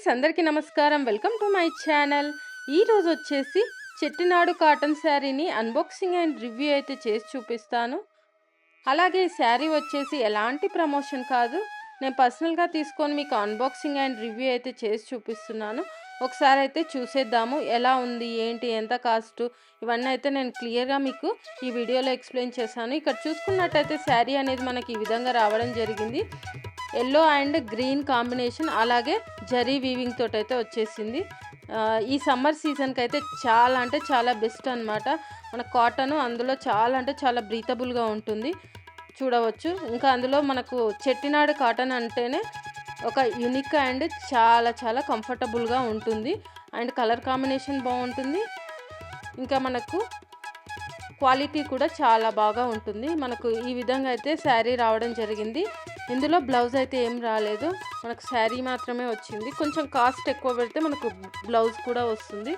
Friends అందరికీ నమస్కారం. Welcome to my channel. ఈరోజు వచ్చేసి చెట్టినాడు కాటన్ శారీని అన్బాక్సింగ్ అండ్ రివ్యూ అయితే చేసి చూపిస్తాను. అలాగే ఈ శారీ వచ్చేసి ఎలాంటి ప్రమోషన్ కాదు, నేను పర్సనల్గా తీసుకొని మీకు అన్బాక్సింగ్ అండ్ రివ్యూ అయితే చేసి చూపిస్తున్నాను. ఒకసారి అయితే చూసేద్దాము ఎలా ఉంది, ఏంటి, ఎంత కాస్ట్, ఇవన్నీ అయితే నేను క్లియర్గా మీకు ఈ వీడియోలో ఎక్స్ప్లెయిన్ చేశాను. ఇక్కడ చూసుకున్నట్టయితే శారీ అనేది మనకి ఈ విధంగా రావడం జరిగింది. ఎల్లో అండ్ గ్రీన్ కాంబినేషన్, అలాగే జరీ వీవింగ్ తోటి అయితే వచ్చేసింది. ఈ సమ్మర్ సీజన్కి అయితే చాలా అంటే చాలా బెస్ట్ అనమాట. మన కాటన్ అందులో చాలా అంటే చాలా బ్రీతబుల్గా ఉంటుంది, చూడవచ్చు. ఇంకా అందులో మనకు చెట్టినాడు కాటన్ అంటేనే ఒక యూనిక్ అండ్ చాలా చాలా కంఫర్టబుల్గా ఉంటుంది. అండ్ కలర్ కాంబినేషన్ బాగుంటుంది. ఇంకా మనకు క్వాలిటీ కూడా చాలా బాగా ఉంటుంది. మనకు ఈ విధంగా అయితే శారీ రావడం జరిగింది. ఇందులో బ్లౌజ్ అయితే ఏం రాలేదు, మనకు శారీ మాత్రమే వచ్చింది. కొంచెం కాస్ట్ ఎక్కువ పెడితే మనకు బ్లౌజ్ కూడా వస్తుంది.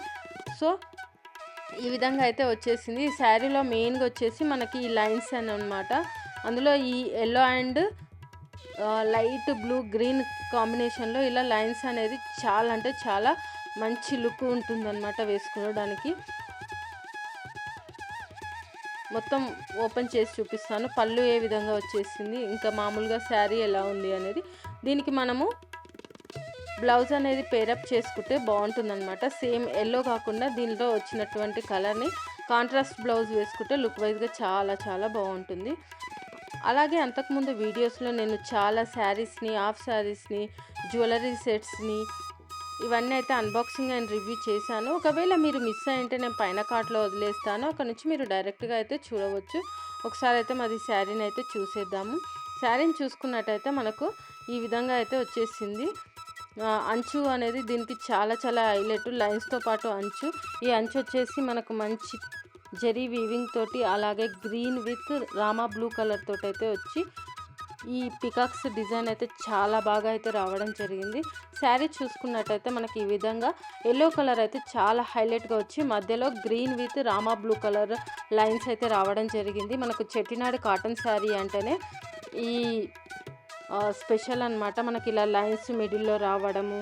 సో ఈ విధంగా అయితే వచ్చేసింది. ఈ శారీలో మెయిన్గా వచ్చేసి మనకి ఈ లైన్స్ అని అనమాట. అందులో ఈ yellow and light blue green కాంబినేషన్లో ఇలా లైన్స్ అనేది చాలా అంటే చాలా మంచి లుక్ ఉంటుందన్నమాట వేసుకోవడానికి. మొత్తం ఓపెన్ చేసి చూపిస్తాను. పళ్ళు ఏ విధంగా వచ్చేసింది, ఇంకా మామూలుగా శారీ ఎలా ఉంది అనేది. దీనికి మనము బ్లౌజ్ అనేది పేరప్ చేసుకుంటే బాగుంటుందన్నమాట. సేమ్ ఎల్లో కాకుండా దీనిలో వచ్చినటువంటి కలర్ని కాంట్రాస్ట్ బ్లౌజ్ వేసుకుంటే లుక్ వైజ్గా చాలా చాలా బాగుంటుంది. అలాగే అంతకుముందు వీడియోస్లో నేను చాలా శారీస్ని, హాఫ్ శారీస్ని, జ్యువెలరీ సెట్స్ని ఇవన్నీ అయితే అన్బాక్సింగ్ అండ్ రివ్యూ చేశాను. ఒకవేళ మీరు మిస్ అయ్యింటే నేను పైన కార్ట్లో వదిలేస్తాను, అక్కడ నుంచి మీరు డైరెక్ట్గా అయితే చూడవచ్చు. ఒకసారి అయితే మాది శారీని అయితే చూసేద్దాము. శారీని చూసుకున్నట్టయితే మనకు ఈ విధంగా అయితే వచ్చేసింది. అంచు అనేది దీనికి చాలా చాలా హైలైట్, లైన్స్తో పాటు అంచు. ఈ అంచు వచ్చేసి మనకు మంచి జరీ వీవింగ్ తోటి, అలాగే green with Rama blue colour తోటి అయితే వచ్చి ఈ పికాక్స్ డిజైన్ అయితే చాలా బాగా అయితే రావడం జరిగింది. శారీ చూసుకున్నట్టయితే మనకి ఈ విధంగా ఎల్లో కలర్ అయితే చాలా హైలైట్గా వచ్చి మధ్యలో green with Rama blue colour lines అయితే రావడం జరిగింది. మనకు చెట్టినాడు కాటన్ శారీ అంటేనే ఈ స్పెషల్ అనమాట. మనకి ఇలా లైన్స్ మిడిల్లో రావడము,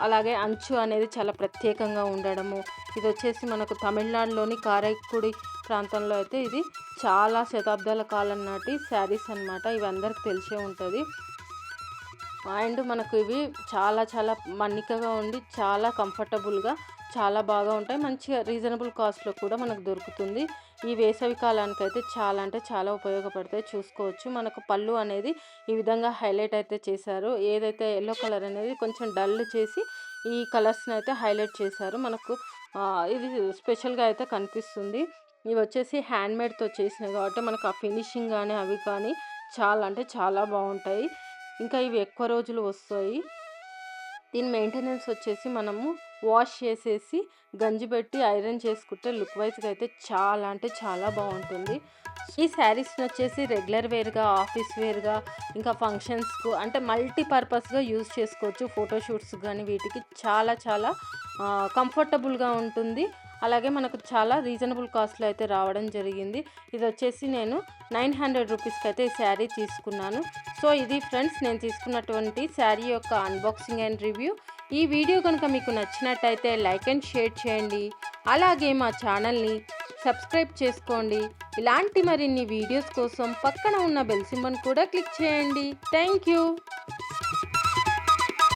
అలాగే అంచు అనేది చాలా ప్రత్యేకంగా ఉండడము. ఇది వచ్చేసి మనకు తమిళనాడులోని కారైక్కుడి ప్రాంతంలో అయితే ఇది చాలా శతాబ్దాల కాలం నాటి శారీస్ అనమాట. ఇవి అందరికి తెలిసే ఉంటుంది. అండ్ మనకు ఇవి చాలా చాలా మన్నికగా ఉండి చాలా కంఫర్టబుల్గా చాలా బాగా ఉంటాయి. మంచిగా రీజనబుల్ కాస్ట్లో కూడా మనకు దొరుకుతుంది. ఈ వేసవి కాలానికి అయితే చాలా అంటే చాలా ఉపయోగపడతాయి. చూసుకోవచ్చు, మనకు పళ్ళు అనేది ఈ విధంగా హైలైట్ అయితే చేశారు. ఏదైతే ఎల్లో కలర్ అనేది కొంచెం డల్ చేసి ఈ కలర్స్ని అయితే హైలైట్ చేశారు. మనకు ఇది స్పెషల్గా అయితే కనిపిస్తుంది. ఇవి వచ్చేసి హ్యాండ్మేడ్తో చేసినవి కాబట్టి మనకు ఆ ఫినిషింగ్ కానీ అవి కానీ చాలా అంటే చాలా బాగుంటాయి. ఇంకా ఇవి ఎక్కువ రోజులు వస్తాయి. దీని మెయింటెనెన్స్ వచ్చేసి మనము వాష్ చేసేసి గంజి పెట్టి ఐరన్ చేసుకుంటే లుక్ వైజ్గా అయితే చాలా అంటే చాలా బాగుంటుంది. ఈ శారీస్ని వచ్చేసి రెగ్యులర్ వేర్గా, ఆఫీస్ వేర్గా, ఇంకా ఫంక్షన్స్కు అంటే మల్టీపర్పస్గా యూజ్ చేసుకోవచ్చు. ఫోటోషూట్స్ కానీ వీటికి చాలా చాలా కంఫర్టబుల్గా ఉంటుంది. అలాగే మనకు చాలా రీజనబుల్ కాస్ట్లో అయితే రావడం జరిగింది. ఇది వచ్చేసి నేను 900 రూపీస్కి అయితే ఈ శారీ తీసుకున్నాను. సో ఇది ఫ్రెండ్స్ నేను తీసుకున్నటువంటి శారీ యొక్క అన్బాక్సింగ్ అండ్ రివ్యూ. ఈ వీడియో కనుక మీకు నచ్చినట్టయితే లైక్ అండ్ షేర్ చేయండి. అలాగే మా ఛానల్ని సబ్స్క్రైబ్ చేసుకోండి. ఇలాంటి మరిన్ని వీడియోస్ కోసం పక్కన ఉన్న బెల్ సింబల్ కూడా క్లిక్ చేయండి. Thank you.